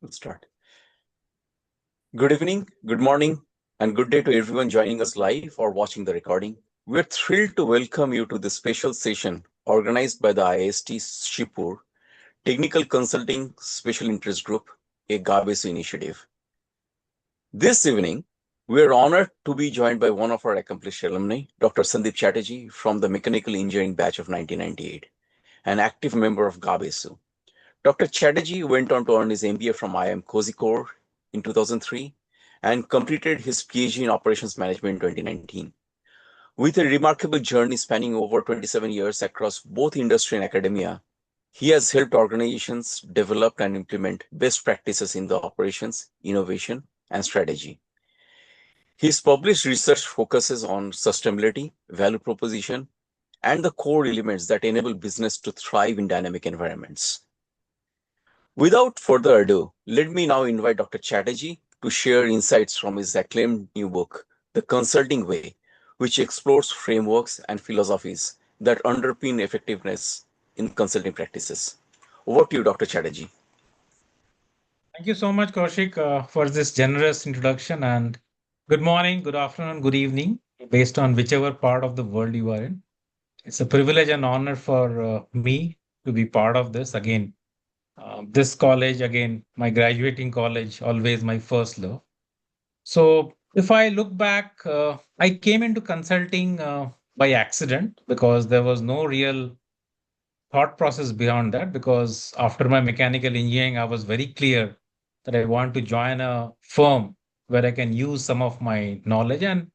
Let's start. Good evening, good morning, and good day to everyone joining us live or watching the recording. We're thrilled to welcome you to this special session organized by the IIST Shibpur Technical Consulting Special Interest Group, a GAABESU initiative. This evening, we're honored to be joined by one of our accomplished alumni, Dr. Sandeep Chatterjee from the Mechanical Engineering batch of 1998, an active member of GAABESU. Dr. Chatterjee went on to earn his MBA from IIM Kozhikode in 2003 and completed his PhD in Operations Management in 2019. With a remarkable journey spanning over 27 years across both industry and academia, he has helped organizations develop and implement best practices in the operations, innovation, and strategy. His published research focuses on sustainability, value proposition, and the core elements that enable business to thrive in dynamic environments. Without further ado, let me now invite Dr. Chatterjee to share insights from his acclaimed new book, The Consulting Way, which explores frameworks and philosophies that underpin effectiveness in consulting practices. Over to you, Dr. Chatterjee. Thank you so much, Kaushik, for this generous introduction. And good morning, good afternoon, good evening, based on whichever part of the world you are in. It's a privilege and honor for me to be part of this. Again, this college, again, my graduating college, always my first love. So, if I look back, I came into consulting by accident because there was no real thought process beyond that. Because after my mechanical engineering, I was very clear that I want to join a firm where I can use some of my knowledge, and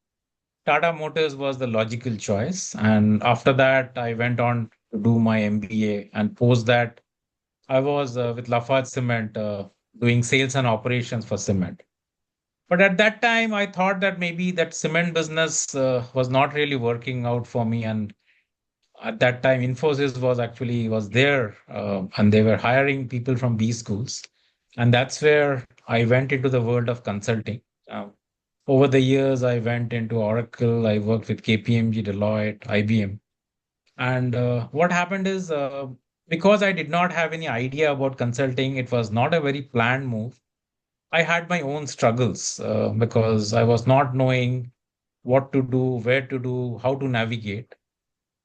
Tata Motors was the logical choice. And after that, I went on to do my MBA, and post that, I was with Lafarge Cement doing sales and operations for cement. But at that time, I thought that maybe that cement business was not really working out for me. And at that time, Infosys was there, and they were hiring people from B schools, and that's where I went into the world of consulting. Over the years, I went into Oracle. I worked with KPMG, Deloitte, IBM, and what happened is, because I did not have any idea about consulting, it was not a very planned move. I had my own struggles because I was not knowing what to do, where to do, how to navigate.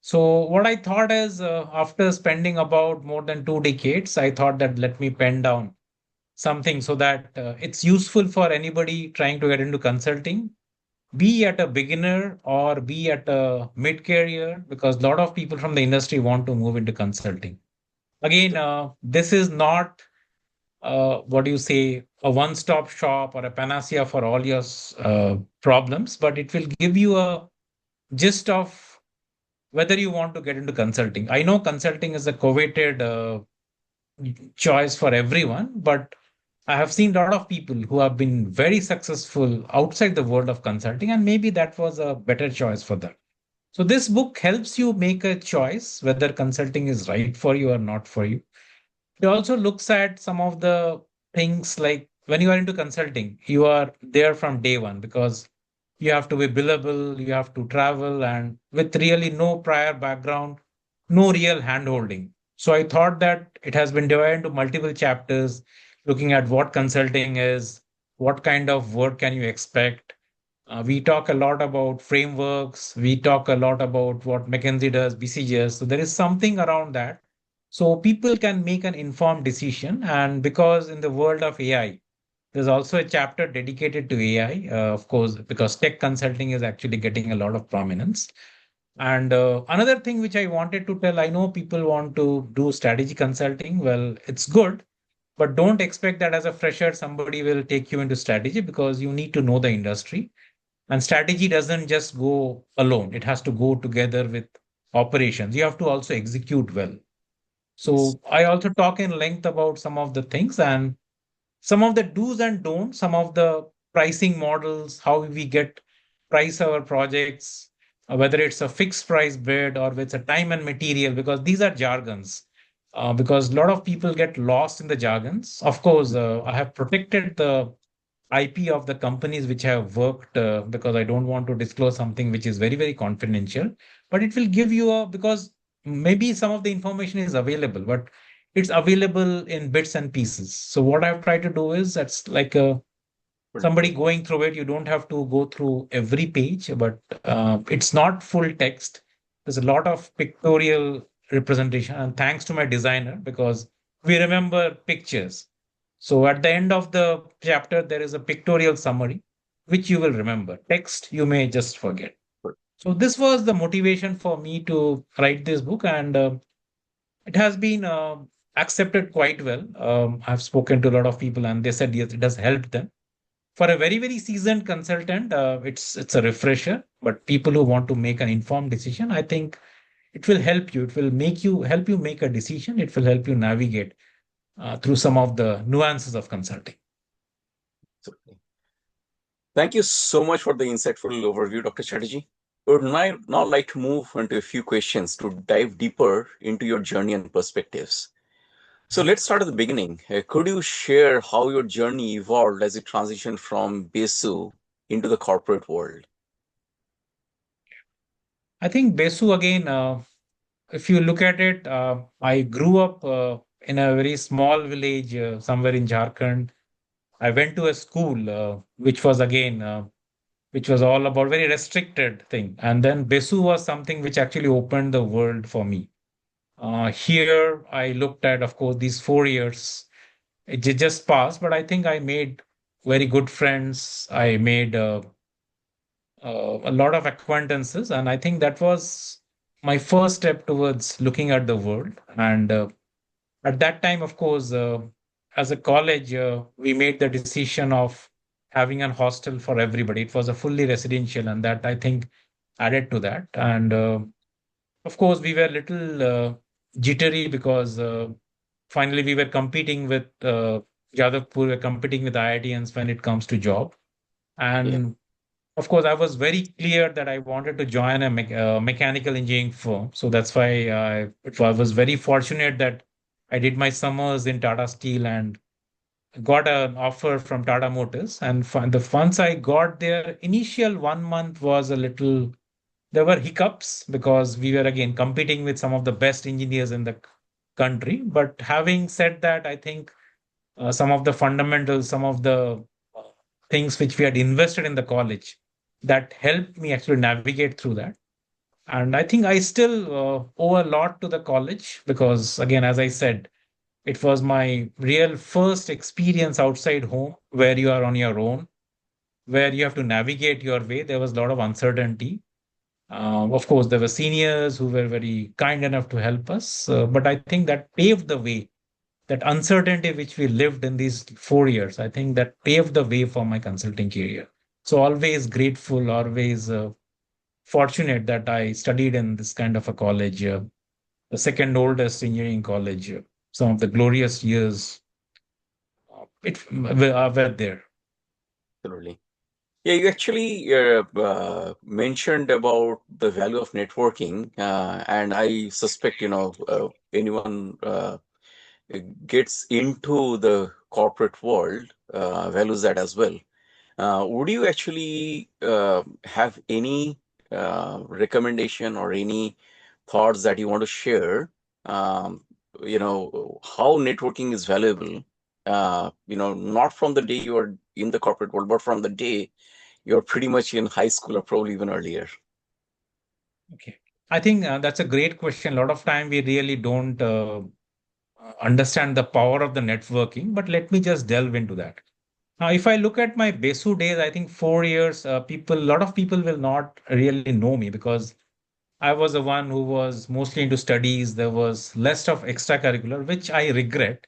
So what I thought is, after spending about more than 2 decades, I thought that let me pen down something so that it's useful for anybody trying to get into consulting, be at a beginner or be at a mid-career, because a lot of people from the industry want to move into consulting. Again, this is not what do you say, a one-stop shop or a panacea for all your problems, but it will give you a gist of whether you want to get into consulting. I know consulting is a coveted choice for everyone, but I have seen a lot of people who have been very successful outside the world of consulting, and maybe that was a better choice for them. So, this book helps you make a choice whether consulting is right for you or not for you. It also looks at some of the things like when you are into consulting, you are there from day one because you have to be billable, you have to travel, and with really no prior background, no real handholding. So I thought that it has been divided into multiple chapters, looking at what consulting is, what kind of work can you expect. We talk a lot about frameworks. We talk a lot about what McKinsey does, BCG does. So there is something around that. So people can make an informed decision. And because in the world of AI, there's also a chapter dedicated to AI, of course, because tech consulting is actually getting a lot of prominence. And another thing which I wanted to tell, I know people want to do strategy consulting. Well, it's good, but don't expect that as a fresher, somebody will take you into strategy because you need to know the industry. And strategy doesn't just go alone, it has to go together with operations. You have to also execute well. Yes. So I also talk in length about some of the things and some of the do's and don'ts, some of the pricing models, how we get price our projects, whether it's a fixed price bid or it's a time and material, because these are jargons. Because a lot of people get lost in the jargons. Of course, I have protected the IP of the companies which have worked because I don't want to disclose something which is very, very confidential. But it will give you a, because maybe some of the information is available, but it's available in bits and pieces. So what I've tried to do is that's like somebody Wonderful. going through it. You don't have to go through every page, but it's not full text. There's a lot of pictorial representation, and thanks to my designer, because we remember pictures. So at the end of the chapter, there is a pictorial summary, which you will remember. Text, you may just forget. So this was the motivation for me to write this book, and it has been accepted quite well. I've spoken to a lot of people, and they said yes, it has helped them. For a very very seasoned consultant, it's a refresher. But people who want to make an informed decision, I think it will help you. It will make you help you make a decision. It will help you navigate through some of the nuances of consulting. Absolutely. Thank you so much for the insightful overview, Dr. Chatterjee. I would now like to move into a few questions to dive deeper into your journey and perspectives. So let's start at the beginning. Could you share how your journey evolved as you transitioned from BSU into the corporate world? I think Besu again. If you look at it, I grew up in a very small village somewhere in Jharkhand. I went to a school which was again which was all about very restricted thing. And then Besu was something which actually opened the world for me. Here I looked at, of course, these 4 years. Just passed, but I think I made very good friends. I made a lot of acquaintances, and I think that was my first step towards looking at the world. And at that time, of course, as a college, we made the decision of having an hostel for everybody. It was a fully residential, and that I think added to that. And of course, we were a little jittery because finally we were competing with Jadavpur, we were competing with IITians when it comes to job. Yeah, And of course, I was very clear that I wanted to join a mechanical engineering firm. So that's why I was very fortunate that I did my summers in Tata Steel and got an offer from Tata Motors. And once I got there, initial 1 month was a little, there were hiccups because we were again competing with some of the best engineers in the country. But having said that, I think some of the fundamentals, some of the uh, things which we had invested in the college that helped me actually navigate through that. And I think I still owe a lot to the college because, again, as I said, it was my real first experience outside home where you are on your own, where you have to navigate your way. There was a lot of uncertainty. Of course, there were seniors who were very kind enough to help us, but I think that paved the way, that uncertainty which we lived in these 4 years, I think that paved the way for my consulting career. So always grateful, always fortunate that I studied in this kind of a college, the second oldest engineering college. Some of the glorious years were there. absolutely. Yeah, you actually mentioned about the value of networking, and I suspect, anyone gets into the corporate world values that as well. Would you actually have any recommendation or any thoughts that you want to share? How networking is valuable. Not from the day you are in the corporate world, but from the day you're pretty much in high school or probably even earlier. Okay. I think that's a great question. A lot of time we really don't understand the power of the networking, but let me just delve into that. Now, if I look at my Besu days, I think 4 years, a lot of people will not really know me because I was the one who was mostly into studies. There was less of extracurricular, which I regret,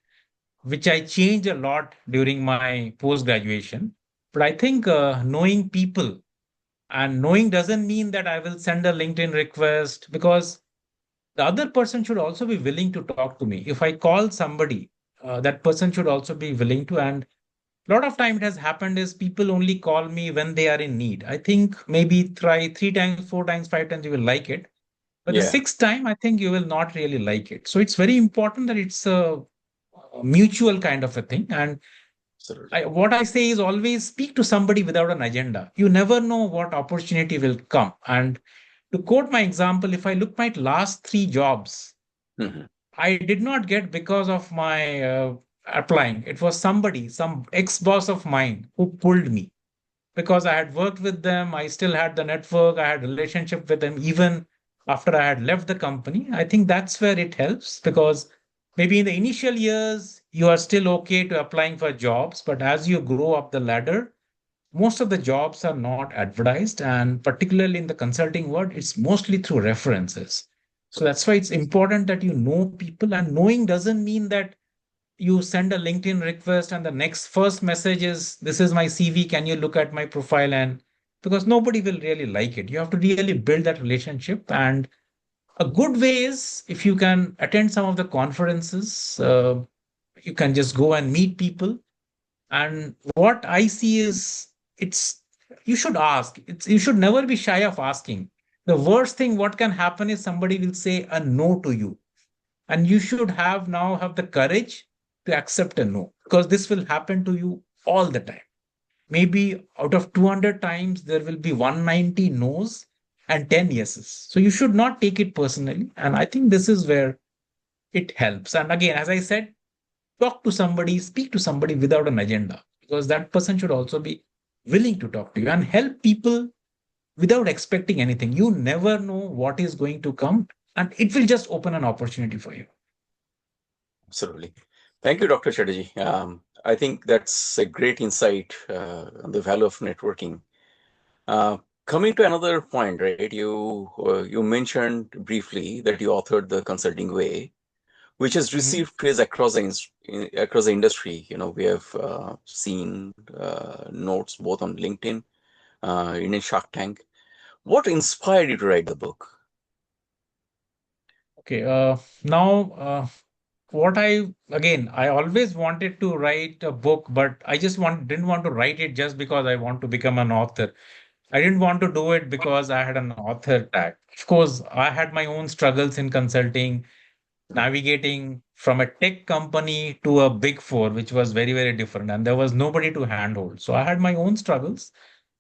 which I changed a lot during my post graduation. But I think knowing people and knowing doesn't mean that I will send a LinkedIn request because the other person should also be willing to talk to me. If I call somebody, that person should also be willing to. And a lot of time it has happened is people only call me when they are in need. I think maybe try 3 times, 4 times, 5 times, you will like it. But the Yeah, sixth time, I think you will not really like it. So it's very important that it's a mutual kind of a thing. And absolutely. what I say is always speak to somebody without an agenda. You never know what opportunity will come. And to quote my example, if I look my last 3 jobs, Mhm. I did not get because of my applying. It was somebody, some ex-boss of mine who pulled me because I had worked with them. I still had the network. I had relationship with them even after I had left the company. I think that's where it helps because maybe in the initial years you are still okay to applying for jobs, but as you grow up the ladder, most of the jobs are not advertised, and particularly in the consulting world, it's mostly through references. So that's why it's important that you know people, and knowing doesn't mean that you send a LinkedIn request and the next first message is, this is my CV, can you look at my profile? And because nobody will really like it, you have to really build that relationship. And a good way is if you can attend some of the conferences, you can just go and meet people. And what I see is, it's, you should ask. It's, you should never be shy of asking. The worst thing what can happen is somebody will say a no to you, and you should have now have the courage to accept a no, because this will happen to you all the time. Maybe out of 200 times there will be 190 no's and 10 yeses. So you should not take it personally, and I think this is where it helps. And again, as I said, talk to somebody, speak to somebody without an agenda, because that person should also be willing to talk to you and help people without expecting anything. You never know what is going to come, and it will just open an opportunity for you. Absolutely. Thank you, Dr. Chatterjee. I think that's a great insight on the value of networking. Uh, Coming to another point, right? You mentioned briefly that you authored the Consulting Way, which has Mhm. received praise across across the industry. We have seen notes both on LinkedIn, in a Shark Tank. What inspired you to write the book? Okay. Now, what I again, I always wanted to write a book, but I just didn't want to write it just because I want to become an author. I didn't want to do it because I had an author tag. Of course, I had my own struggles in consulting, navigating from a tech company to a big four, which was very, very different. And there was nobody to handhold. So I had my own struggles.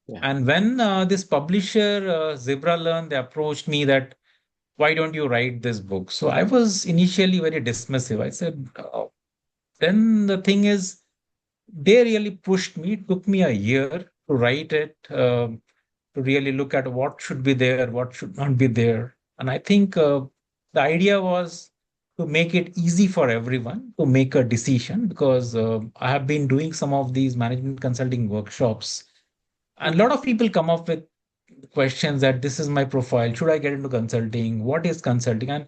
Yeah, And when this publisher, Zebra Learn, they approached me that, why don't you write this book? So I was initially very dismissive. I said, then the thing is, they really pushed me. It took me a year to write it, to really look at what should be there, what should not be there. And I think the idea was to make it easy for everyone to make a decision, because I have been doing some of these management consulting workshops, and a lot of people come up with questions that, this is my profile. Should I get into consulting? What is consulting? And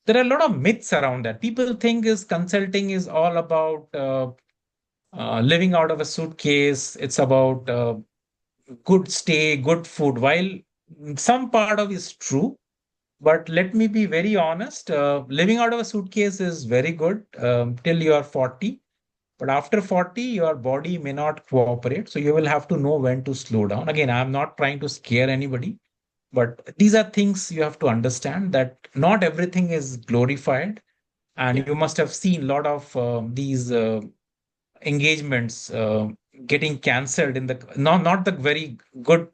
there are a lot of myths around that. People think is consulting is all about living out of a suitcase. It's about good stay, good food. While some part of is true, but let me be very honest. Living out of a suitcase is very good till you are 40. But after 40, your body may not cooperate. So you will have to know when to slow down. Again, I'm not trying to scare anybody, but these are things you have to understand, that not everything is glorified. And yeah, you must have seen a lot of these engagements getting cancelled in the not the very good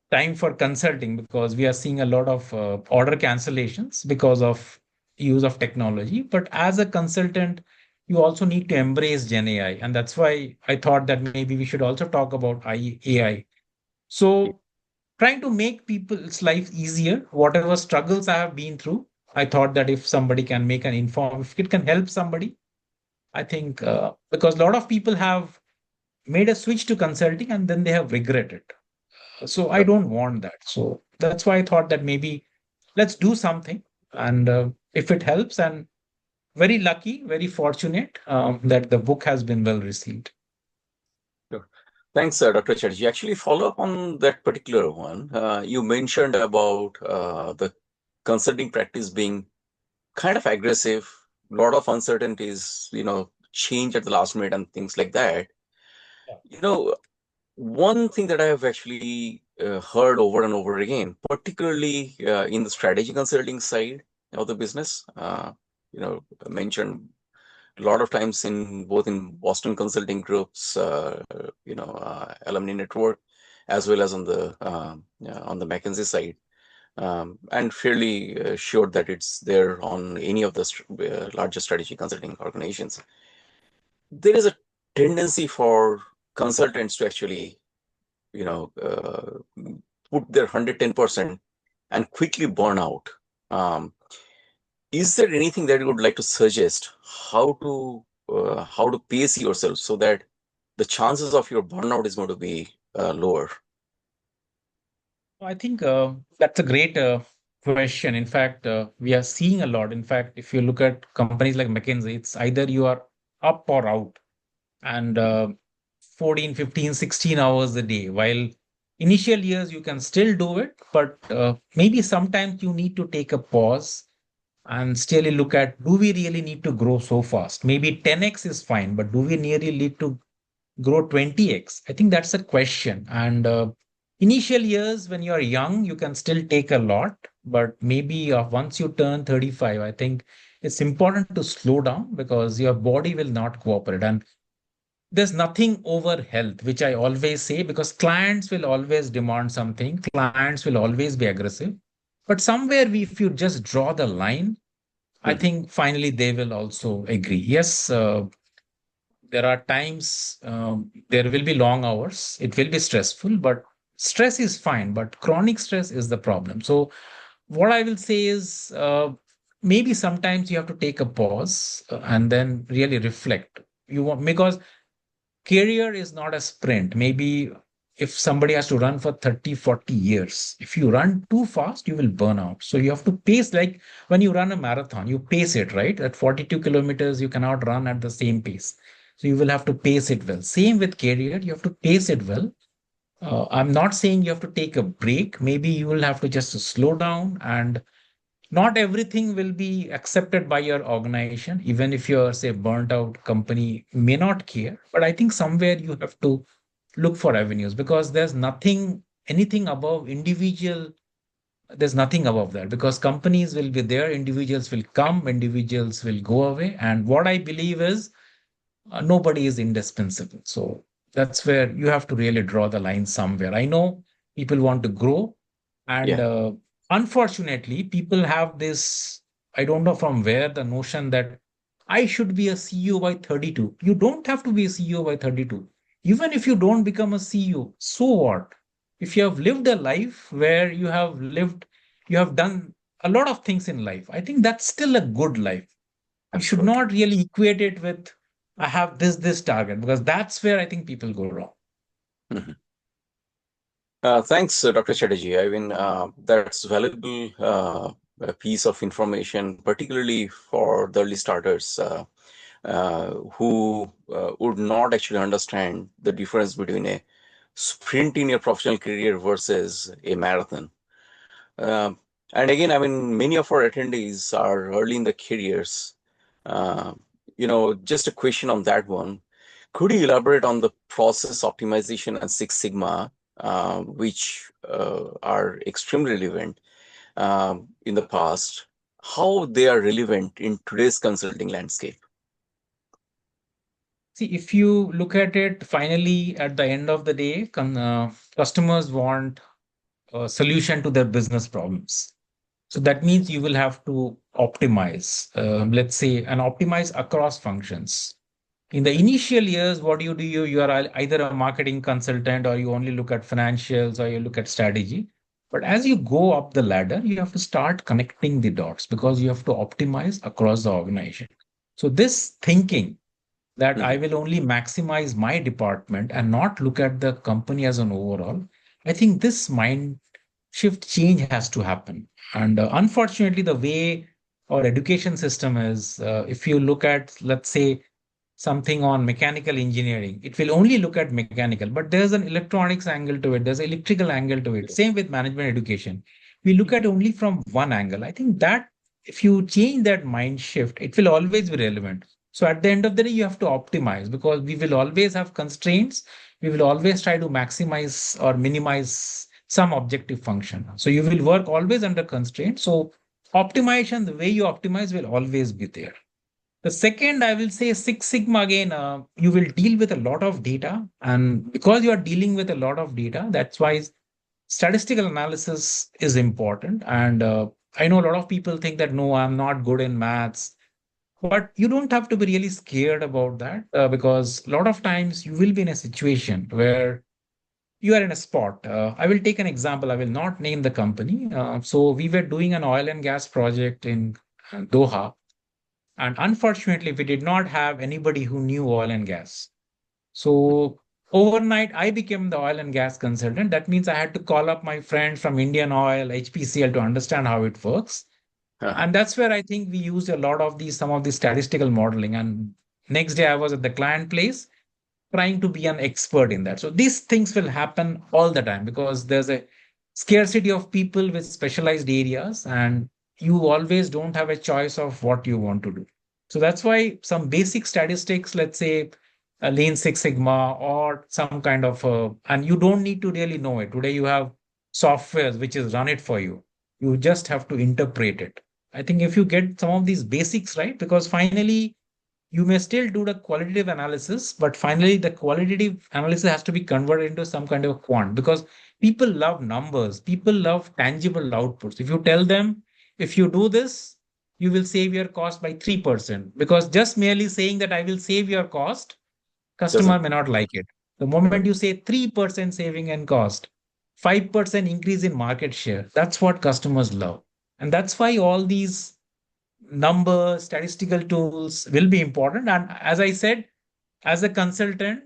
time for consulting, because we are seeing a lot of order cancellations because of use of technology. But as a consultant, you also need to embrace Gen AI, and that's why I thought that maybe we should also talk about AI. yeah. So trying to make people's life easier, whatever struggles I have been through, I thought that if somebody can make an inform, if it can help somebody, I think because a lot of people have made a switch to consulting and then they have regretted. So I don't want that. So that's why I thought that maybe let's do something. And if it helps, and very lucky, very fortunate that the book has been well received. Sure. Thanks, Dr. Chatterjee. Actually, follow up on that particular one. You mentioned about the consulting practice being kind of aggressive, a lot of uncertainties, change at the last minute and things like that. Yeah. You know, One thing that I have actually heard over and over again, particularly in the strategy consulting side of the business, mentioned a lot of times in both in Boston consulting groups, alumni network, as well as on the McKinsey side. and fairly sure that it's there on any of the larger strategy consulting organizations. There is a tendency for consultants to actually, put their 110% and quickly burn out. Um, is there anything that you would like to suggest how to pace yourself so that the chances of your burnout is going to be lower? I think that's a great question. In fact, we are seeing a lot. In fact, if you look at companies like McKinsey, it's either you are up or out, and 14, 15, 16 hours a day. While initial years you can still do it, but maybe sometimes you need to take a pause and still look at, do we really need to grow so fast? Maybe 10x is fine, but do we really need to grow 20x? I think that's a question. And initial years when you're young, you can still take a lot, but maybe once you turn 35, I think it's important to slow down because your body will not cooperate. And there's nothing over health, which I always say, because clients will always demand something, clients will always be aggressive. But somewhere, if you just draw the line, I Mhm. think finally they will also agree. Yes, there are times there will be long hours, it will be stressful, but stress is fine, but chronic stress is the problem. So, what I will say is maybe sometimes you have to take a pause and then really reflect. You want, because career is not a sprint. Maybe if somebody has to run for 30, 40 years, if you run too fast, you will burn out. So you have to pace, like when you run a marathon, you pace it, right? At 42 kilometers, you cannot run at the same pace. So you will have to pace it well. Same with career, you have to pace it well. I'm not saying you have to take a break. Maybe you will have to just slow down, and not everything will be accepted by your organization. Even if you're, say, burnt out company may not care, but I think somewhere you have to look for avenues, because anything above individual. There's nothing above that, because companies will be there, individuals will come, individuals will go away. And what I believe is nobody is indispensable. So that's where you have to really draw the line somewhere. I know people want to grow, and Yeah. unfortunately, people have this, I don't know from where, the notion that I should be a CEO by 32. You don't have to be a CEO by 32. Even if you don't become a CEO, so what? If you have lived a life where you have done a lot of things in life, I think that's still a good life. You should Absolutely. not really equate it with, I have this target, because that's where I think people go wrong. Mhm. Thanks, Dr. Chatterjee. I mean, that's valuable a piece of information, particularly for the early starters who would not actually understand the difference between a sprint in your professional career versus a marathon. Um, and again, I mean, many of our attendees are early in the careers. Uh, just a question on that one. Could you elaborate on the process optimization and Six Sigma, which are extremely relevant in the past, how they are relevant in today's consulting landscape? See, if you look at it, finally, at the end of the day, customers want a solution to their business problems. So that means you will have to optimize, let's say, and optimize across functions. In the initial years, what do? You are either a marketing consultant, or you only look at financials, or you look at strategy. But as you go up the ladder, you have to start connecting the dots, because you have to optimize across the organization. So this thinking that I Mhm. will only maximize my department and not look at the company as an overall, I think this mind shift change has to happen. And unfortunately, the way our education system is, if you look at, let's say, something on mechanical engineering, it will only look at mechanical, but there's an electronics angle to it, there's an electrical angle to it. Same with management education. We look at only from one angle. I think that if you change that mind shift, it will always be relevant. So at the end of the day, you have to optimize, because we will always have constraints. We will always try to maximize or minimize some objective function. So you will work always under constraint. So optimization, the way you optimize will always be there. The second, I will say Six Sigma again, you will deal with a lot of data. And because you are dealing with a lot of data, that's why statistical analysis is important. And I know a lot of people think that, no, I'm not good in maths. But you don't have to be really scared about that because a lot of times you will be in a situation where you are in a spot. I will take an example. I will not name the company. So we were doing an oil and gas project in Doha. And unfortunately, we did not have anybody who knew oil and gas. So overnight, I became the oil and gas consultant. That means I had to call up my friends from Indian Oil, HPCL to understand how it works. Uh-huh. And that's where I think we used a lot of these, some of the statistical modeling. And next day I was at the client place trying to be an expert in that. So these things will happen all the time because there's a scarcity of people with specialized areas, and you always don't have a choice of what you want to do. So that's why some basic statistics, let's say Lean Six Sigma or some kind of, and you don't need to really know it. Today you have softwares which is run it for you. You just have to interpret it. I think if you get some of these basics right, because finally you may still do the qualitative analysis, but finally the qualitative analysis has to be converted into some kind of quant because people love numbers, people love tangible outputs. If you tell them, if you do this, you will save your cost by 3%, because just merely saying that I will save your cost, customer Doesn't. may not like it. The moment you say 3% saving in cost, 5% increase in market share, that's what customers love. And that's why all these numbers, statistical tools will be important. And as I said, as a consultant,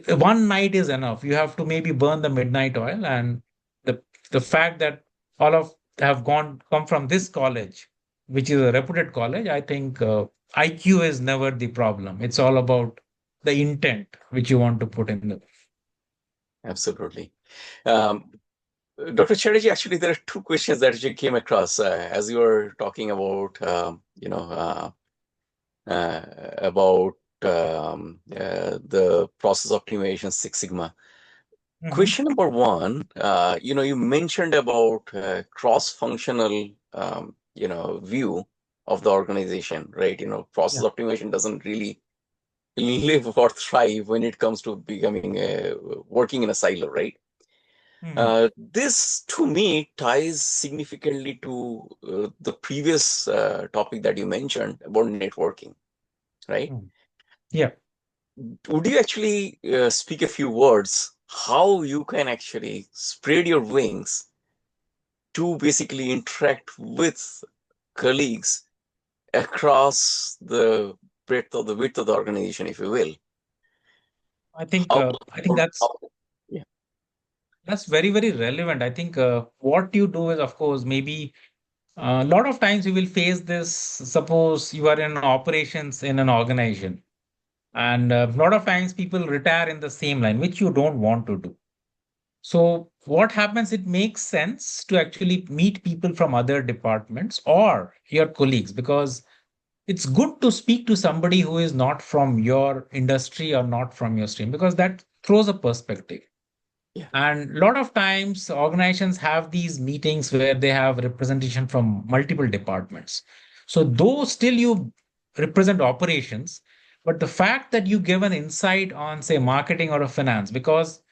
one night is enough. You have to maybe burn the midnight oil. And the fact that all of have gone come from this college, which is a reputed college, I think IQ is never the problem. It's all about the intent which you want to put in the. Absolutely. Um, Dr. Chatterjee, actually, there are two questions that you came across as you were talking about, about the process optimization Six Sigma. Mhm. Question number one, you mentioned about cross-functional, view of the organization, right? Process Yeah. optimization doesn't really live or thrive when it comes to becoming working in a silo, right? Mhm. This to me ties significantly to the previous topic that you mentioned about networking, right? Mhm. Yeah. Would you actually speak a few words how you can actually spread your wings to basically interact with colleagues across the breadth of the width of the organization, if you will? How, I think how yeah, that's very, very relevant. I think what you do is, of course, maybe a lot of times you will face this. Suppose you are in operations in an organization, and a lot of times people retire in the same line, which you don't want to do. So, what happens? It makes sense to actually meet people from other departments or your colleagues, because it's good to speak to somebody who is not from your industry or not from your stream, because that throws a perspective. yeah, And a lot of times, organizations have these meetings where they have representation from multiple departments. So, though still you represent operations, but the fact that you give an insight on, say, marketing or a finance, because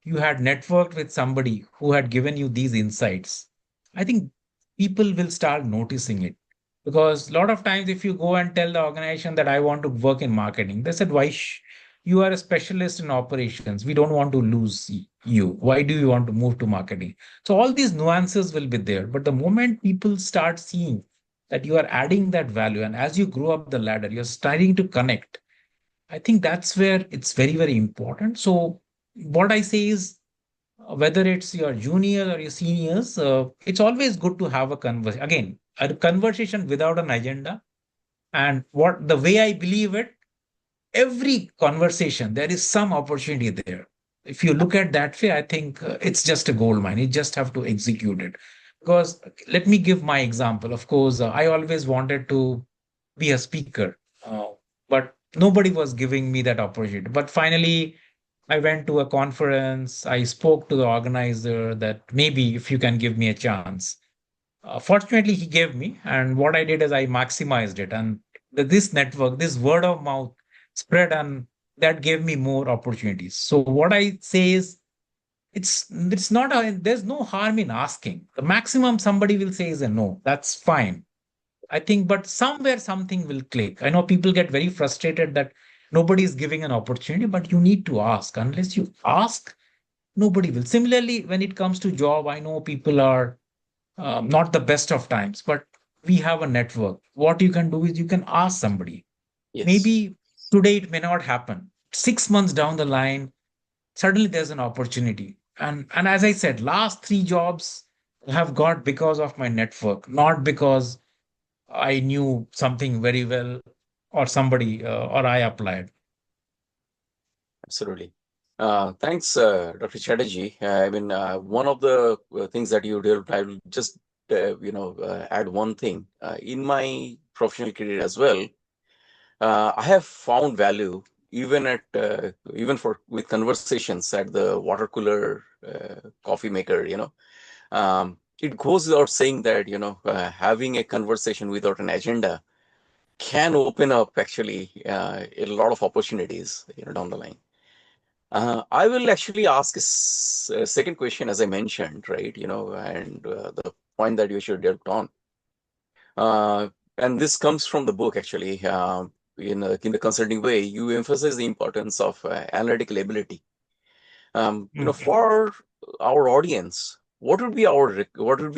you had networked with somebody who had given you these insights, I think people will start noticing it. Because a lot of times, if you go and tell the organization that I want to work in marketing, they said, why? You are a specialist in operations. We don't want to lose you. Why do you want to move to marketing? So, all these nuances will be there. But the moment people start seeing that you are adding that value, and as you grow up the ladder, you're starting to connect, I think that's where it's very, very important. So, what I say is, whether it's your junior or your seniors, it's always good to have a conversation. Again, a conversation without an agenda. And what the way I believe it, every conversation, there is some opportunity there. If you look at that way, I think it's just a gold mine. You just have to execute it. Because let me give my example. Of course, I always wanted to be a speaker, but nobody was giving me that opportunity. But finally, I went to a conference. I spoke to the organizer that maybe if you can give me a chance. Fortunately, he gave me, and what I did is I maximized it, and this network, this word of mouth spread, and that gave me more opportunities. So what I say is, it's not a, there's no harm in asking. The maximum somebody will say is a no. That's fine. I think, but somewhere something will click. I know people get very frustrated that nobody is giving an opportunity, but you need to ask. Unless you ask, nobody will. Similarly, when it comes to job, I know people are not the best of times, but we have a network. What you can do is you can ask somebody. Yes, Maybe today it may not happen. 6 months down the line, suddenly there's an opportunity. And as I said, last three jobs I have got because of my network, not because I knew something very well or somebody or I applied. absolutely. Thanks, Dr. Chatterjee. One of the things that you did, I will just add one thing. In my professional career as well, I have found value even for with conversations at the water cooler, coffee maker. It goes without saying that having a conversation without an agenda can open up actually a lot of opportunities down the line. I will actually ask a second question, as I mentioned, right? And the point that you should delve on. And this comes from the book, actually. In the consulting way, you emphasize the importance of analytical ability. Mm. For our audience, what would be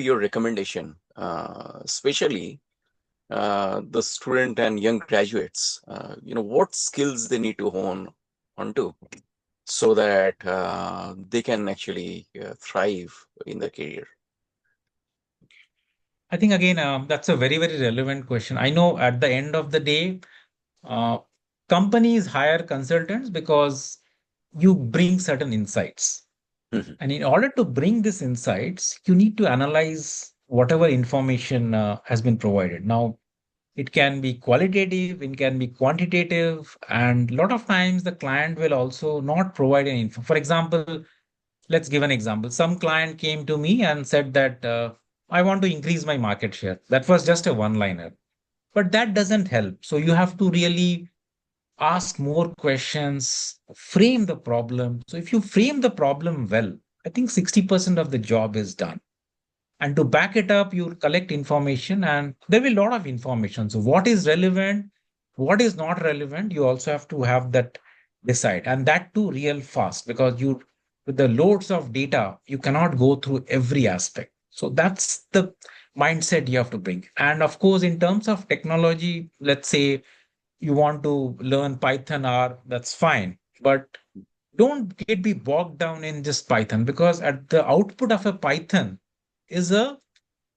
your recommendation, especially the student and young graduates? What skills they need to hone onto so that they can actually thrive in their career. I think again, that's a very, very relevant question. I know at the end of the day, uh, companies hire consultants because you bring certain insights. Mhm. And in order to bring these insights, you need to analyze whatever information has been provided. Now, it can be qualitative, it can be quantitative, and a lot of times the client will also not provide any info. For example, let's give an example. Some client came to me and said that I want to increase my market share. That was just a one liner, but that doesn't help. So you have to really ask more questions, frame the problem. So if you frame the problem well, I think 60% of the job is done. And to back it up, you collect information, and there will be a lot of information. So, what is relevant, what is not relevant, you also have to have that decide, and that too real fast because with the loads of data, you cannot go through every aspect. So, that's the mindset you have to bring. And of course, in terms of technology, let's say you want to learn Python R, that's fine. But don't get be bogged down in just Python because at the output of a Python is a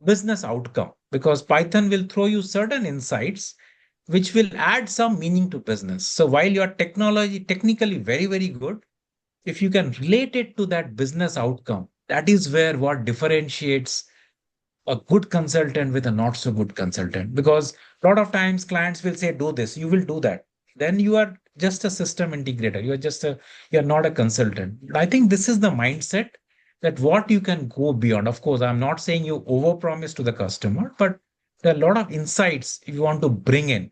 business outcome because Python will throw you certain insights which will add some meaning to business. So while your technology technically very, very good, if you can relate it to that business outcome, that is where what differentiates a good consultant with a not so good consultant. Because a lot of times clients will say, do this, you will do that. Then you are just a system integrator. You're not a consultant. I think this is the mindset that what you can go beyond. Of course, I'm not saying you overpromise to the customer, but there are a lot of insights you want to bring in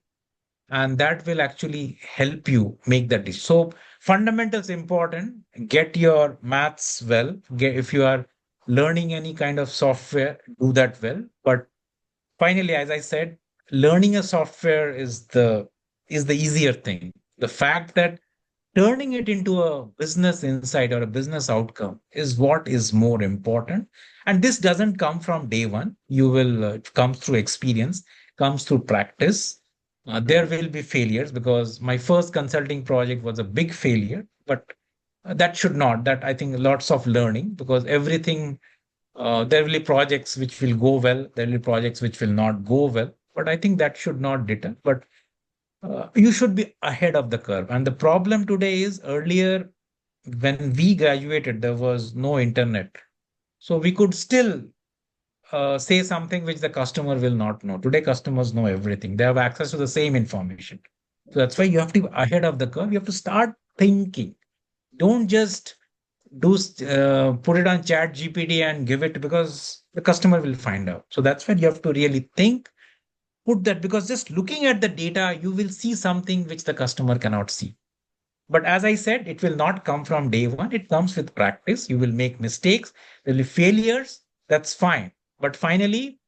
and that will actually help you make that decision. So fundamentals important. Get your maths well. If you are learning any kind of software, do that well. But finally, as I said, learning a software is the easier thing. The fact that turning it into a business insight or a business outcome is what is more important. And this doesn't come from day one. It comes through experience, comes through practice. There Mhm. will be failures because my first consulting project was a big failure, but that should not. That I think lots of learning because everything, there will be projects which will go well, there will be projects which will not go well. But I think that should not deter. But you should be ahead of the curve. And the problem today is earlier, when we graduated, there was no internet. So we could still say something which the customer will not know. Today, customers know everything, they have access to the same information. So that's why you have to be ahead of the curve. You have to start thinking. Don't just put it on chat GPT and give it because the customer will find out. So that's why you have to really think, put that because just looking at the data, you will see something which the customer cannot see. But as I said, it will not come from day one. It comes with practice. You will make mistakes, there will be failures. That's fine. But finally,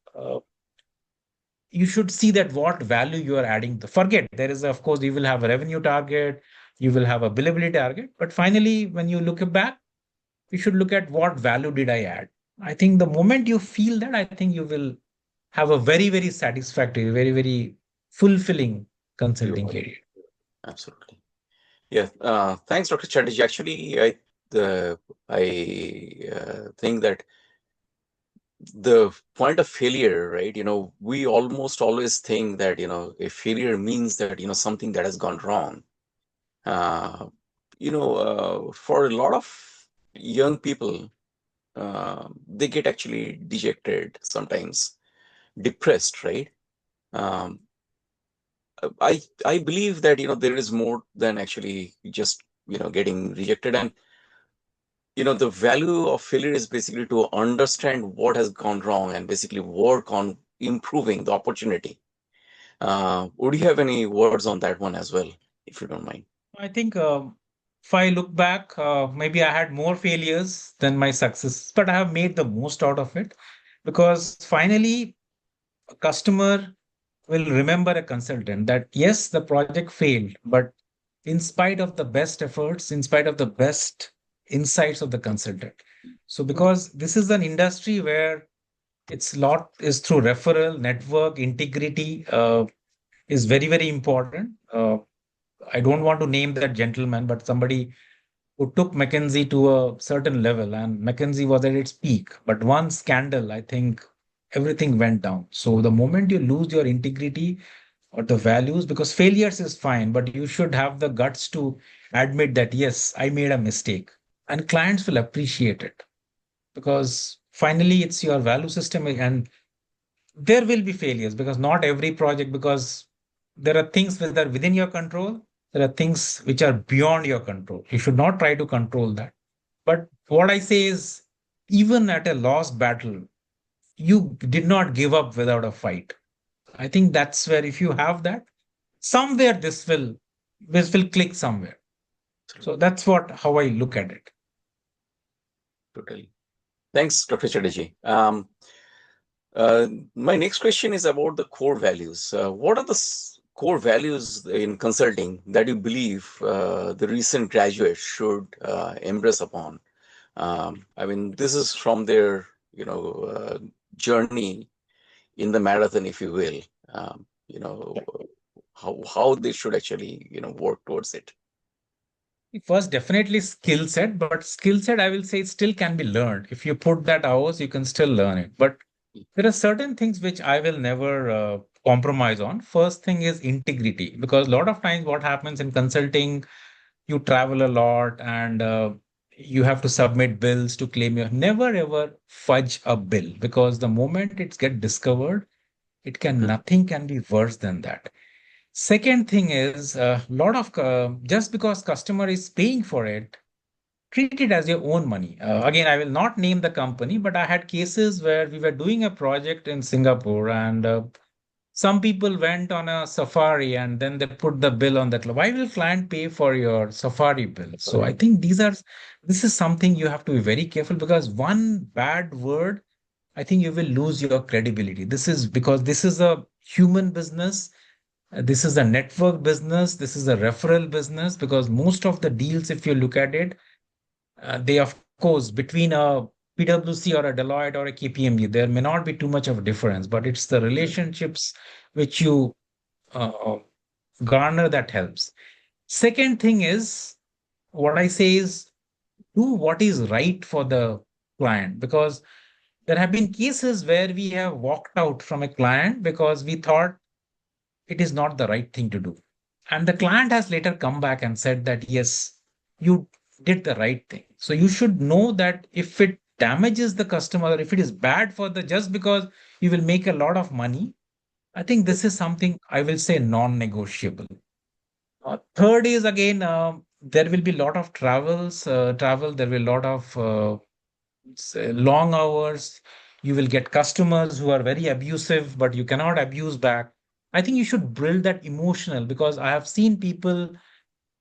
you should see that what value you are adding. Forget there is, of course, you will have a revenue target, you will have a billability target. But finally, when you look back, you should look at what value did I add. I think the moment you feel that, I think you will have a very, very satisfactory, very, very fulfilling consulting Beautiful. career. Absolutely. Yeah. Thanks, Dr. Chatterjee. Actually, I think that the point of failure, right? We almost always think that, a failure means that, something that has gone wrong. Uh, for a lot of young people, they get actually dejected sometimes, depressed, right? Um, I believe that, there is more than actually just, getting rejected. And, the value of failure is basically to understand what has gone wrong and basically work on improving the opportunity. Would you have any words on that one as well, if you don't mind? I think if I look back, maybe I had more failures than my success, but I have made the most out of it because finally, a customer will remember a consultant that yes, the project failed, but in spite of the best efforts, in spite of the best insights of the consultant. So, because this is an industry where it's lot is through referral, network, integrity is very, very important. I don't want to name that gentleman, but somebody who took McKinsey to a certain level, and McKinsey was at its peak. But one scandal, I think everything went down. So the moment you lose your integrity or the values, because failures is fine, but you should have the guts to admit that, yes, I made a mistake. And clients will appreciate it because finally it's your value system. And there will be failures because not every project, because there are things that are within your control, there are things which are beyond your control. You should not try to control that. But what I say is, even at a lost battle, you did not give up without a fight. I think that's where, if you have that, somewhere this will click somewhere. So Absolutely. that's what how I look at it. Totally. Thanks, Dr. Chatterjee. Uh, my next question is about the core values. What are the core values in consulting that you believe the recent graduates should embrace upon? I mean, this is from their, journey in the marathon, if you will. Um, you know, how they should actually, work towards it. First, definitely skill set, but skill set, I will say, it still can be learned. If you put that hours, you can still learn it. But there are certain things which I will never compromise on. First thing is integrity, because a lot of times what happens in consulting, you travel a lot and you have to submit bills to claim your. Never ever fudge a bill, because the moment it gets discovered, it can Mhm. nothing can be worse than that. Second thing is a lot of just because customer is paying for it, treat it as your own money. Again, I will not name the company, but I had cases where we were doing a project in Singapore, and some people went on a safari and then they put the bill on that. Why will client pay for your safari bill? So I think this is something you have to be very careful, because one bad word, I think you will lose your credibility. This is because this is a human business. This is a network business. This is a referral business, because most of the deals, if you look at it, they, of course, between a PwC or a Deloitte or a KPMG, there may not be too much of a difference, but it's the relationships which you uh, garner that helps. Second thing is, what I say is, do what is right for the client, because there have been cases where we have walked out from a client because we thought it is not the right thing to do. And the client has later come back and said that, yes, you did the right thing. So you should know that if it damages the customer, or if it is bad for the, just because you will make a lot of money, I think this is something I will say non-negotiable. Third is, again, there will be a lot of travel. There will be a lot of say, long hours. You will get customers who are very abusive, but you cannot abuse back. I think you should build that emotional, because I have seen people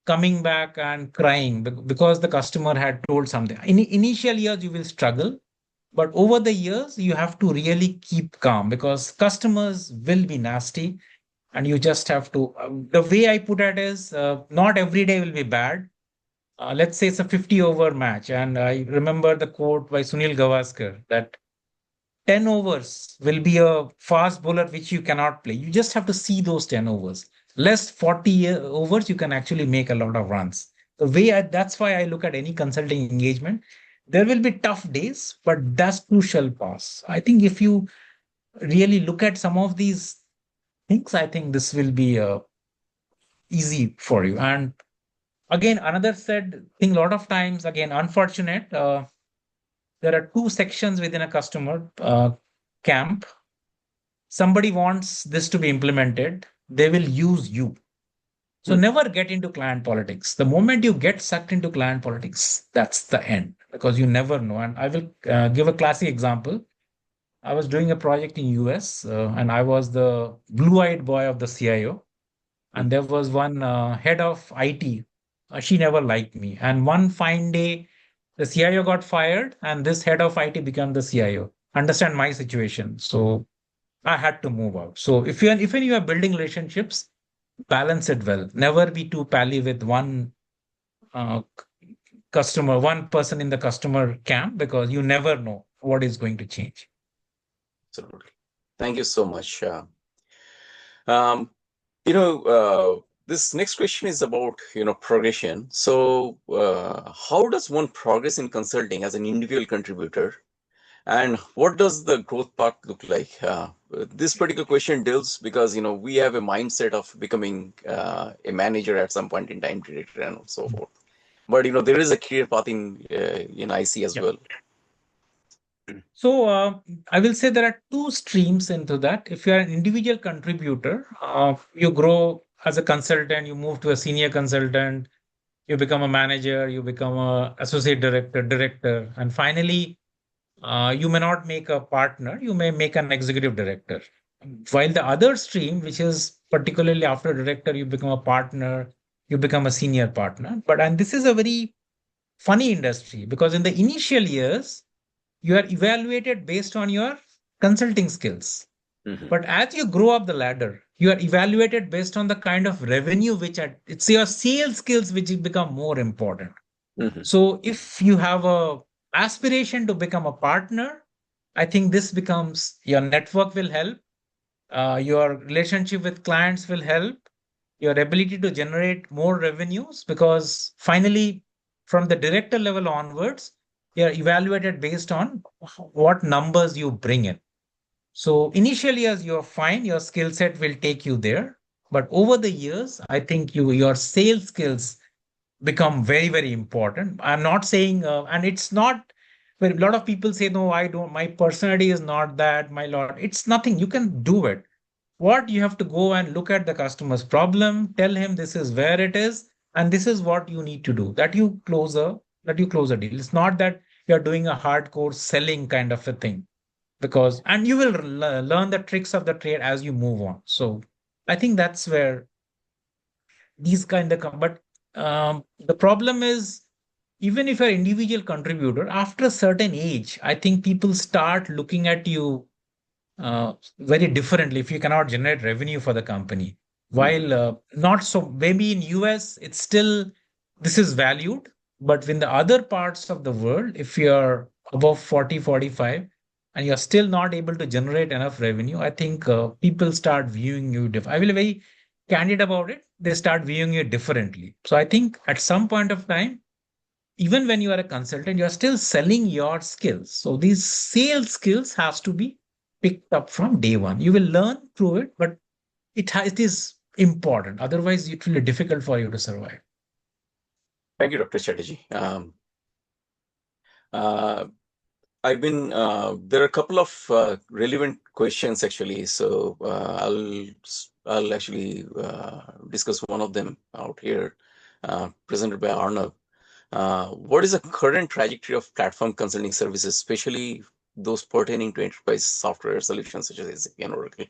coming back and crying because the customer had told something. In initial years, you will struggle, but over the years, you have to really keep calm because customers will be nasty, and you just have to. The way I put it is, not every day will be bad. Let's say it's a 50 over match, and I remember the quote by Sunil Gavaskar that 10 overs will be a fast bowler which you cannot play. You just have to see those 10 overs. Less 40 overs, you can actually make a lot of runs. That's why I look at any consulting engagement. There will be tough days, but that's too shall pass. I think if you really look at some of these things, I think this will be easy for you. And again, another said thing, a lot of times, again, unfortunate, there are two sections within a customer camp. Somebody wants this to be implemented, they will use you. So Mm. never get into client politics. The moment you get sucked into client politics, that's the end because you never know. And I will give a classic example. I was doing a project in US and I was the blue-eyed boy of the CIO. Mm. And there was one head of IT. She never liked me. And one fine day, the CIO got fired, and this head of IT became the CIO. Understand my situation. So I had to move out. So if when you are building relationships, balance it well. Never be too pally with one customer, one person in the customer camp, because you never know what is going to change. Absolutely. Thank you so much. Um, this next question is about, progression. So, how does one progress in consulting as an individual contributor? And what does the growth path look like? This particular question deals because we have a mindset of becoming a manager at some point in time, director, and so forth. But there is a clear path in IC as Yeah. well. So I will say there are two streams into that. If you are an individual contributor, you grow as a consultant, you move to a senior consultant, you become a manager, you become a associate director, director, and finally, you may not make a partner, you may make an executive director. While the other stream, which is particularly after director, you become a partner, you become a senior partner. And this is a very funny industry because in the initial years, you are evaluated based on your consulting skills. Hmm. But as you grow up the ladder, you are evaluated based on the kind of revenue it's your sales skills which become more important. Hmm. So if you have a aspiration to become a partner, I think this becomes your network will help, your relationship with clients will help, your ability to generate more revenues, because finally, from the director level onwards, you're evaluated based on what numbers you bring in. So initially, as you're fine, your skill set will take you there. But over the years, I think your sales skills become very, very important. I'm not saying, and it's not where a lot of people say, no, I don't, my personality is not that, my lord. It's nothing. You can do it. What you have to go and look at the customer's problem, tell him this is where it is, and this is what you need to do. That you close a deal. It's not that you're doing a hardcore selling kind of a thing, because and you will learn the tricks of the trade as you move on. So I think that's where these kind of come. But the problem is, even if you're an individual contributor, after a certain age, I think people start looking at you very differently if you cannot generate revenue for the company. Hmm. While not so, maybe in US, it's still this is valued, but in the other parts of the world, if you're above 40, 45, and you're still not able to generate enough revenue, I think people start viewing you different. I will be very candid about it. They start viewing you differently. So I think at some point of time, even when you are a consultant, you're still selling your skills. So these sales skills has to be picked up from day one. You will learn through it, but it is important. Otherwise, it will be difficult for you to survive. Thank you, Dr. Chatterjee. Uh, there are a couple of relevant questions actually. So I'll actually discuss one of them out here, presented by Arnav. What is the current trajectory of platform consulting services, especially those pertaining to enterprise software solutions such as SAP and Oracle,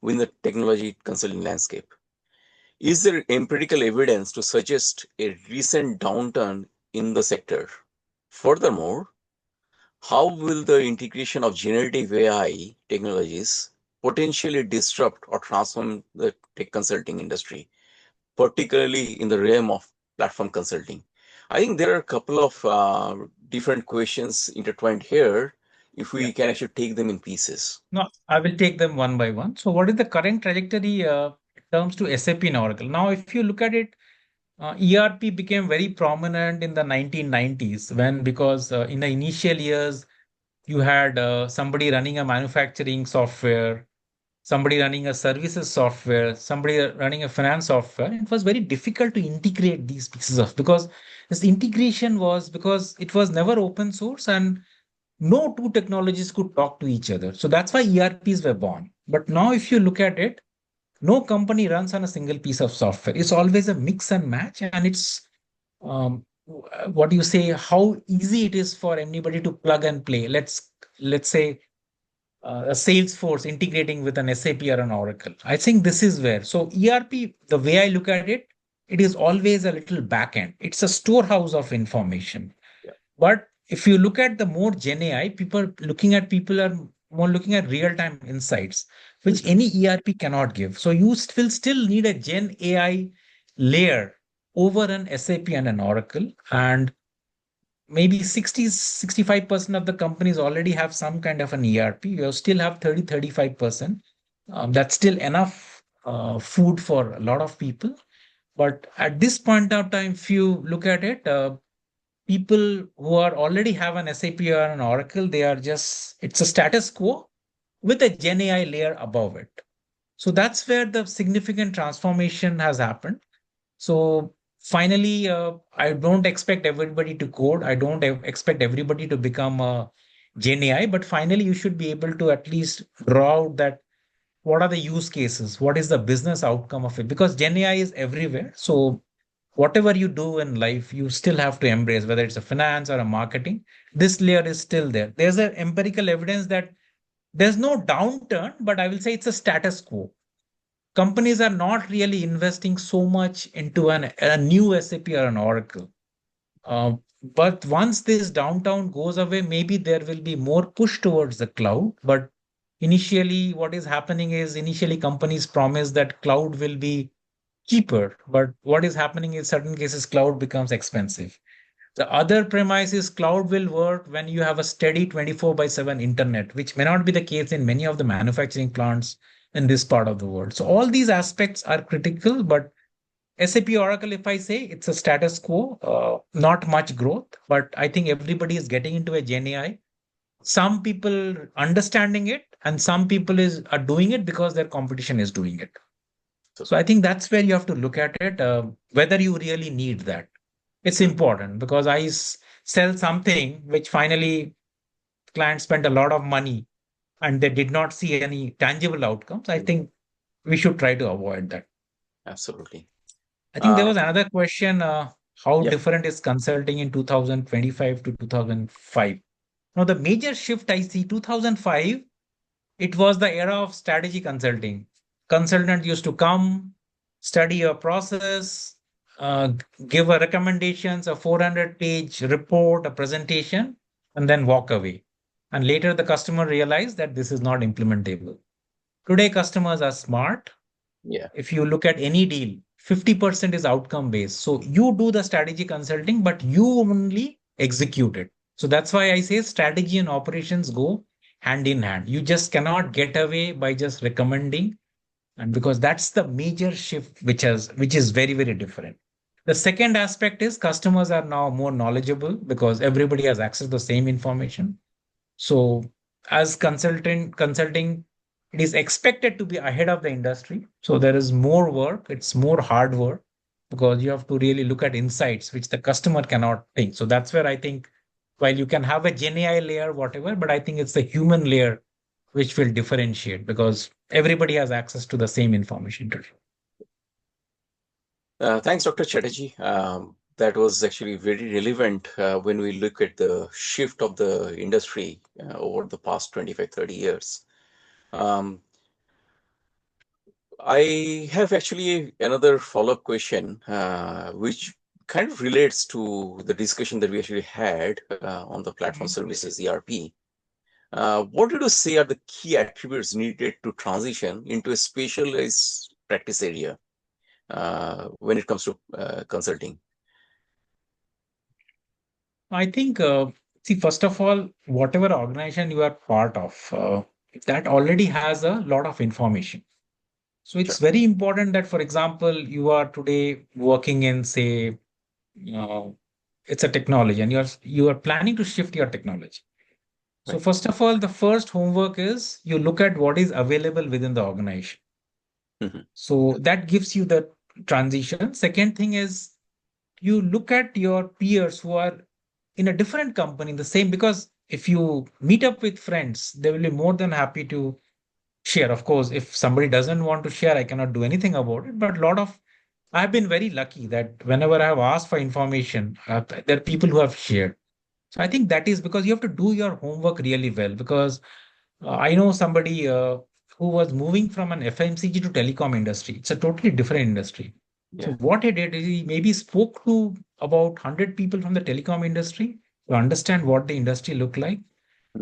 within the technology consulting landscape? Is there empirical evidence to suggest a recent downturn in the sector? Furthermore, how will the integration of generative AI technologies potentially disrupt or transform the tech consulting industry, particularly in the realm of platform consulting? I think there are a couple of different questions intertwined here, if Yeah. we can actually take them in pieces. No, I will take them one by one. So, what is the current trajectory in terms to SAP and Oracle? Now, if you look at it, ERP became very prominent in the 1990s when, because in the initial years, you had somebody running a manufacturing software, somebody running a services software, somebody running a finance software. It was very difficult to integrate these pieces of, because this integration was because it was never open source and no two technologies could talk to each other. So that's why ERPs were born. But now, if you look at it, no company runs on a single piece of software. It's always a mix and match, and it's what do you say? How easy it is for anybody to plug and play. Let's say a Salesforce integrating with an SAP or an Oracle. I think this is where. So ERP, the way I look at it, it is always a little back end. It's a storehouse of information. Yeah. But if you look at the more Gen AI, people are more looking at real time insights, which any ERP cannot give. So you will still need a Gen AI layer over an SAP and an Oracle. And maybe 65% of the companies already have some kind of an ERP. You still have 35%. That's still enough food for a lot of people. But at this point of time, if you look at it, people who are already have an SAP or an Oracle, they are just, it's a status quo with a Gen AI layer above it. So that's where the significant transformation has happened. So finally, I don't expect everybody to code. I don't expect everybody to become a Gen AI, but finally, you should be able to at least draw out that what are the use cases? What is the business outcome of it? Because Gen AI is everywhere. So whatever you do in life, you still have to embrace, whether it's a finance or a marketing. This layer is still there. There's an empirical evidence that there's no downturn, but I will say it's a status quo. Companies are not really investing so much into a new SAP or an Oracle. But once this downtown goes away, maybe there will be more push towards the cloud. But initially, what is happening is initially companies promise that cloud will be cheaper. But what is happening in certain cases, cloud becomes expensive. The other premise is cloud will work when you have a steady 24 by 7 internet, which may not be the case in many of the manufacturing plants in this part of the world. So all these aspects are critical, but SAP Oracle, if I say it's a status quo, not much growth, but I think everybody is getting into a Gen AI. Some people understanding it, and some people are doing it because their competition is doing it. So, So I think that's where you have to look at it, whether you really need that. It's mhm, important because sell something which finally clients spent a lot of money and they did not see any tangible outcomes. I think we should try to avoid that. absolutely. I think there Uh, was another question, how yeah, different is consulting in 2025 to 2005? Now, the major shift I see 2005, it was the era of strategy consulting. Consultant used to come, study a process, give a recommendations, a 400-page report, a presentation, and then walk away. And later the customer realized that this is not implementable. Today, customers are smart. yeah, If you look at any deal, 50% is outcome based. So you do the strategy consulting, but you only execute it. So that's why I say strategy and operations go hand in hand. You just cannot get away by just recommending. And because that's the major shift which is very, very different. The second aspect is customers are now more knowledgeable because everybody has access to the same information. So as consulting, it is expected to be ahead of the industry. So there is more work, it's more hard work because you have to really look at insights which the customer cannot think. So that's where I think while you can have a Gen AI layer, whatever, but I think it's the human layer which will differentiate because everybody has access to the same information today. thanks, Dr. Chatterjee. That was actually very relevant when we look at the shift of the industry over the past 25, 30 years. Um, I have actually another follow-up question, which kind of relates to the discussion that we actually had on the platform Mhm. services ERP. What did you say are the key attributes needed to transition into a specialized practice area when it comes to consulting? I think, see, first of all, whatever organization you are part of, that already has a lot of information. So it's Sure. very important that, for example, you are today working in, say, uh, it's a technology, and you are planning to shift your technology. So Right. first of all, the first homework is you look at what is available within the organization. Mhm. So that gives you the transition. Second thing is you look at your peers who are in a different company, the same, because if you meet up with friends, they will be more than happy to share. Of course, if somebody doesn't want to share, I cannot do anything about it. But a lot of I've been very lucky that whenever I have asked for information, there are people who have shared. So I think that is because you have to do your homework really well. Because I know somebody who was moving from an FMCG to telecom industry. It's a totally different industry. So Yeah. what he did is he maybe spoke to about 100 people from the telecom industry to understand what the industry looked like,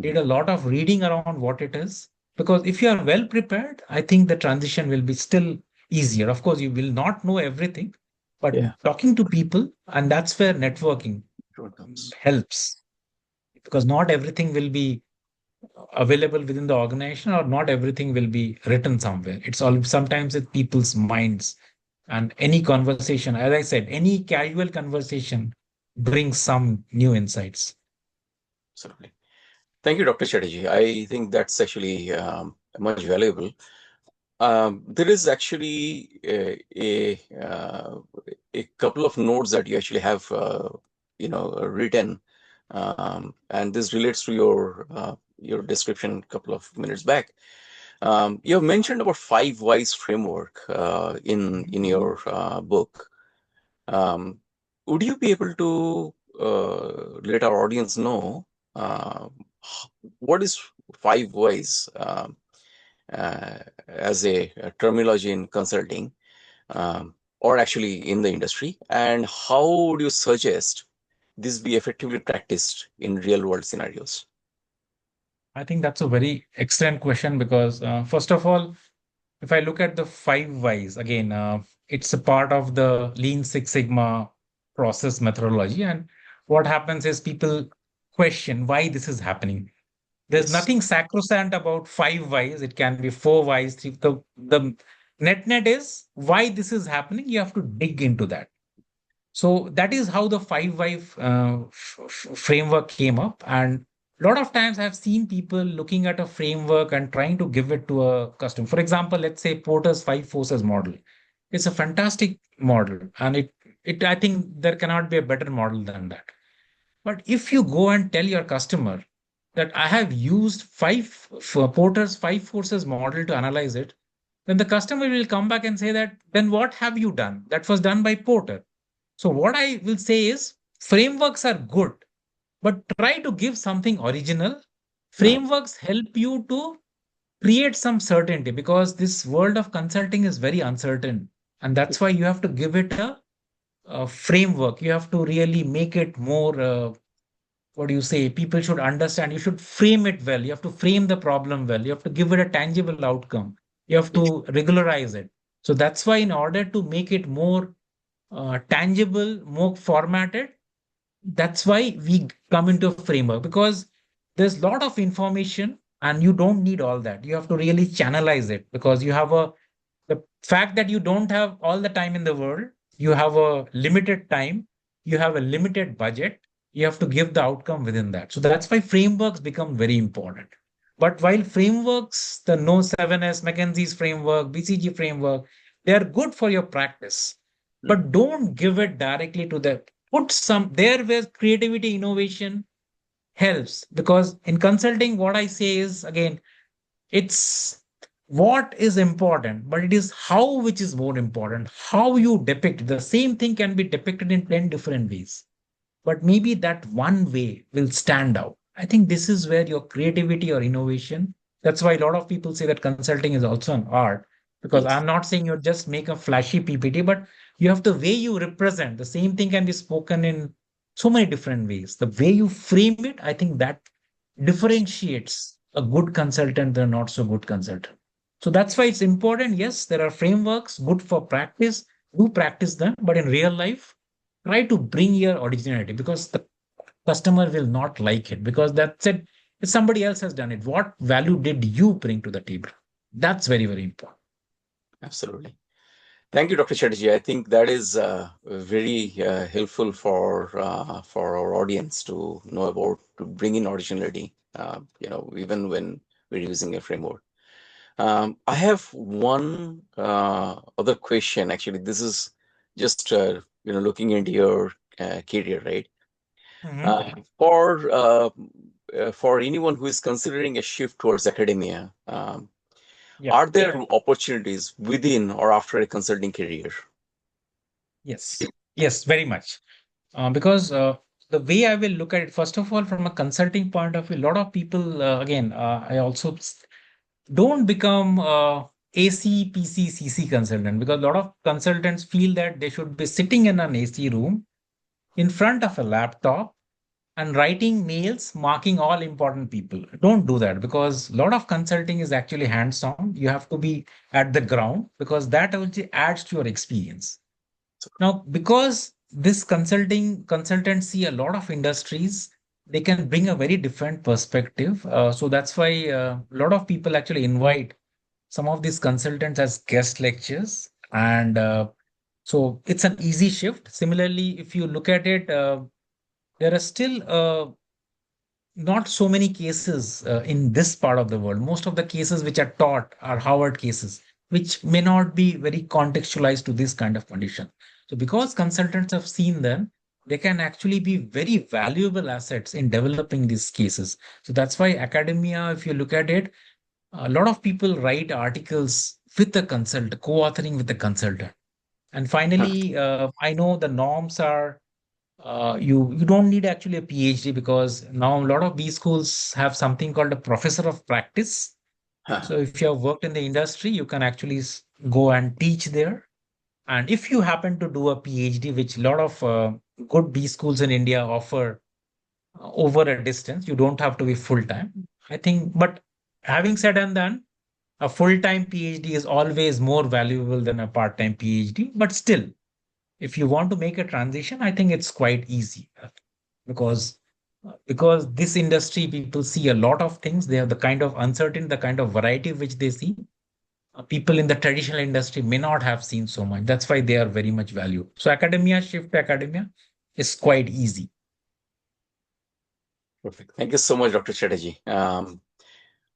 did Mhm. a lot of reading around what it is. Because if you are well prepared, I think the transition will be still easier. Of course, you will not know everything, but Yeah. talking to people, and that's where networking Sure comes. helps, because not everything will be available within the organization, or not everything will be written somewhere. It's all sometimes with people's minds. And any conversation, as I said, any casual conversation brings some new insights. Absolutely. Thank you, Dr. Chatterjee. I think that's actually much valuable. There is actually a couple of notes that you actually have, written, and this relates to your description a couple of minutes back. You have mentioned about five whys framework in your book. Um, would you be able to let our audience know uh, what is five whys as a terminology in consulting, or actually in the industry, and how would you suggest this be effectively practiced in real world scenarios? I think that's a very excellent question because, first of all, if I look at the five whys, again, it's a part of the Lean Six Sigma process methodology. And what happens is people question why this is happening. There's Yes. nothing sacrosanct about five whys. It can be four whys. The net is why this is happening. You have to dig into that. So that is how the five why framework came up. And a lot of times I've seen people looking at a framework and trying to give it to a customer. For example, let's say Porter's five forces model. It's a fantastic model, and it I think there cannot be a better model than that. But if you go and tell your customer that I have used Porter's five forces model to analyze it, then the customer will come back and say that, then what have you done? That was done by Porter. So what I will say is frameworks are good, but try to give something original. Mhm. Frameworks help you to create some certainty, because this world of consulting is very uncertain. And that's why you have to give it a framework. You have to really make it more, what do you say? People should understand. You should frame it well. You have to frame the problem well. You have to give it a tangible outcome. You have Yes. to regularize it. So that's why, in order to make it more tangible, more formatted, that's why we come into a framework, because there's a lot of information and you don't need all that. You have to really channelize it, because you have the fact that you don't have all the time in the world, you have a limited time, you have a limited budget, you have to give the outcome within that. So that's why frameworks become very important. But while frameworks, the No 7S, McKinsey's framework, BCG framework, they are good for your practice, Mhm. but don't give it directly to the put some there where creativity, innovation helps. Because in consulting, what I say is, again, it's what is important, but it is how, which is more important. How you depict the same thing can be depicted in 10 different ways, but maybe that one way will stand out. I think this is where your creativity or innovation, that's why a lot of people say that consulting is also an art. Because Yes. I'm not saying you just make a flashy PPT, but you have the way you represent. The same thing can be spoken in so many different ways. The way you frame it, I think that differentiates a good consultant than a not so good consultant. So that's why it's important. Yes, there are frameworks good for practice. Do practice them, but in real life, try to bring your originality because the customer will not like it because that's it. If somebody else has done it, what value did you bring to the table? That's very, very important. Absolutely. Thank you, Dr. Chatterjee. I think that is very helpful for our audience to know about to bring in originality. Even when we're using a framework. I have one other question. Actually, this is just looking into your career, right? Mhm. Uh, for uh, for anyone who is considering a shift towards academia, Yeah. are there opportunities within or after a consulting career? Yes. Yes, very much. Because the way I will look at it, first of all, from a consulting point of view, a lot of people, again, I also don't become AC, PC, CC consultant because a lot of consultants feel that they should be sitting in an AC room in front of a laptop and writing mails marking all important people. Don't do that because a lot of consulting is actually hands on. You have to be at the ground because that also adds to your experience. Now, because this consultancy, a lot of industries, they can bring a very different perspective. So that's why a lot of people actually invite some of these consultants as guest lectures. And so it's an easy shift. Similarly, if you look at it, there are still not so many cases in this part of the world. Most of the cases which are taught are Harvard cases, which may not be very contextualized to this kind of condition. So, because consultants have seen them, they can actually be very valuable assets in developing these cases. So, that's why academia, if you look at it, a lot of people write articles with the consultant, co authoring with the consultant. And finally, I know the norms are you don't need actually a PhD because now a lot of B schools have something called a professor of practice. So if you have worked in the industry, you can actually go and teach there. And if you happen to do a PhD, which a lot of good B schools in India offer over a distance, you don't have to be full time. I think, but having said and done, a full time PhD is always more valuable than a part time PhD. But still, if you want to make a transition, I think it's quite easy because this industry people see a lot of things. They have the kind of uncertain, the kind of variety which they see. People in the traditional industry may not have seen so much. That's why they are very much valued. So academia, shift to academia is quite easy. Perfect. Thank you so much, Dr. Chatterjee.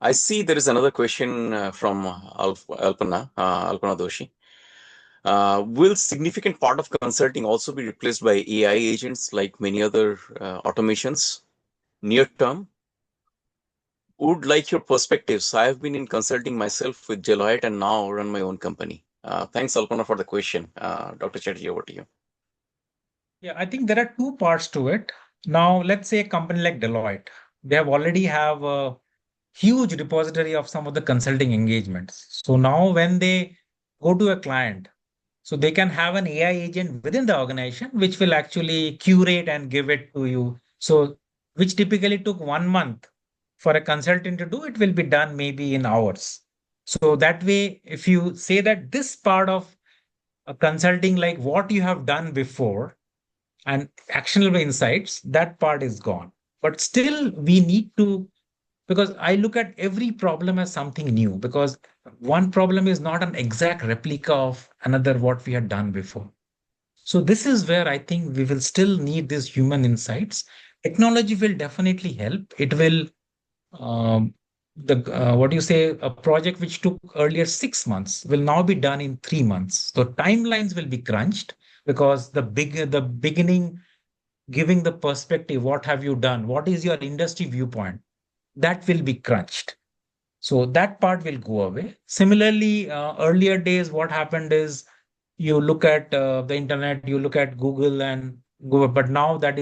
I see there is another question from Alpana Doshi. Will significant part of consulting also be replaced by AI agents like many other automations near term? Would like your perspectives. I have been in consulting myself with Deloitte and now run my own company. Thanks, Alpana, for the question. Dr. Chatterjee, over to you. Yeah, I think there are two parts to it. Now, let's say a company like Deloitte, they have already have a huge repository of some of the consulting engagements. So now when they go to a client, so they can have an AI agent within the organization, which will actually curate and give it to you. So which typically took 1 month for a consultant to do, it will be done maybe in hours. So that way, if you say that this part of consulting, like what you have done before, and actionable insights, that part is gone. But still, we need to, because I look at every problem as something new, because one problem is not an exact replica of another what we had done before. So this is where I think we will still need these human insights. Technology will definitely help. It will um, the what do you say, a project which took earlier 6 months will now be done in 3 months. So timelines will be crunched because the beginning giving the perspective, what have you done, what is your industry viewpoint, that will be crunched. So that part will go away. Similarly, earlier days what happened is you look at the internet, you look at Google and Google, but now that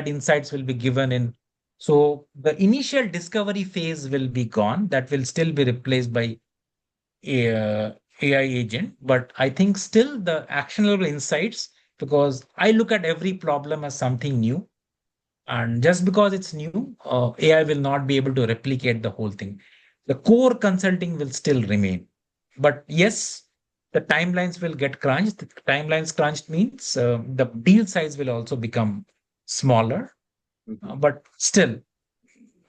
insights will be given in. So the initial discovery phase will be gone. That will still be replaced by AI agent, but I think still the actionable insights, because I look at every problem as something new. And just because it's new, AI will not be able to replicate the whole thing. The core consulting will still remain. But yes, the timelines will get crunched. The timelines crunched means the deal size will also become smaller. Mhm. But still,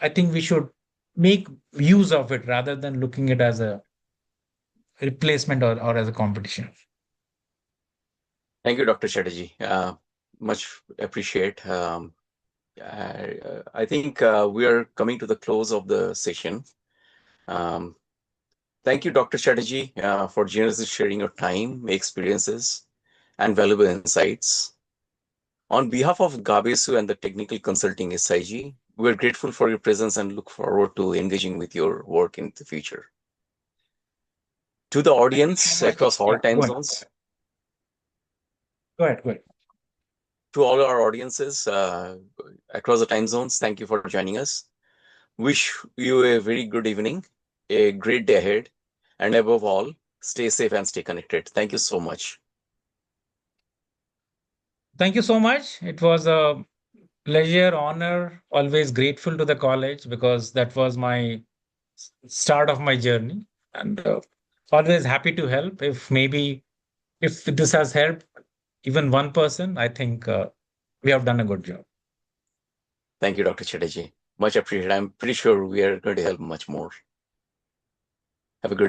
I think we should make use of it rather than looking at it as a replacement or as a competition. Thank you, Dr. Chatterjee. Much appreciate. I think we are coming to the close of the session. Um, Thank you, Dr. Chatterjee, for generously sharing your time, experiences, and valuable insights. On behalf of GAABESU and the Technical Consulting SIG, we're grateful for your presence and look forward to engaging with your work in the future. To the Thank you so audience much. across all Yeah, time go ahead. zones, Go ahead. Go ahead. to all our audiences across the time zones, thank you for joining us. Wish you a very good evening, a great day ahead, and above all, stay safe and stay connected. Thank you so much. Thank you so much. It was a pleasure, honor, always grateful to the college because that was my start of my journey. And always happy to help. If maybe if this has helped even one person, I think we have done a good job. Thank you, Dr. Chatterjee. Much appreciated. I'm pretty sure we are going to help much more. Have a good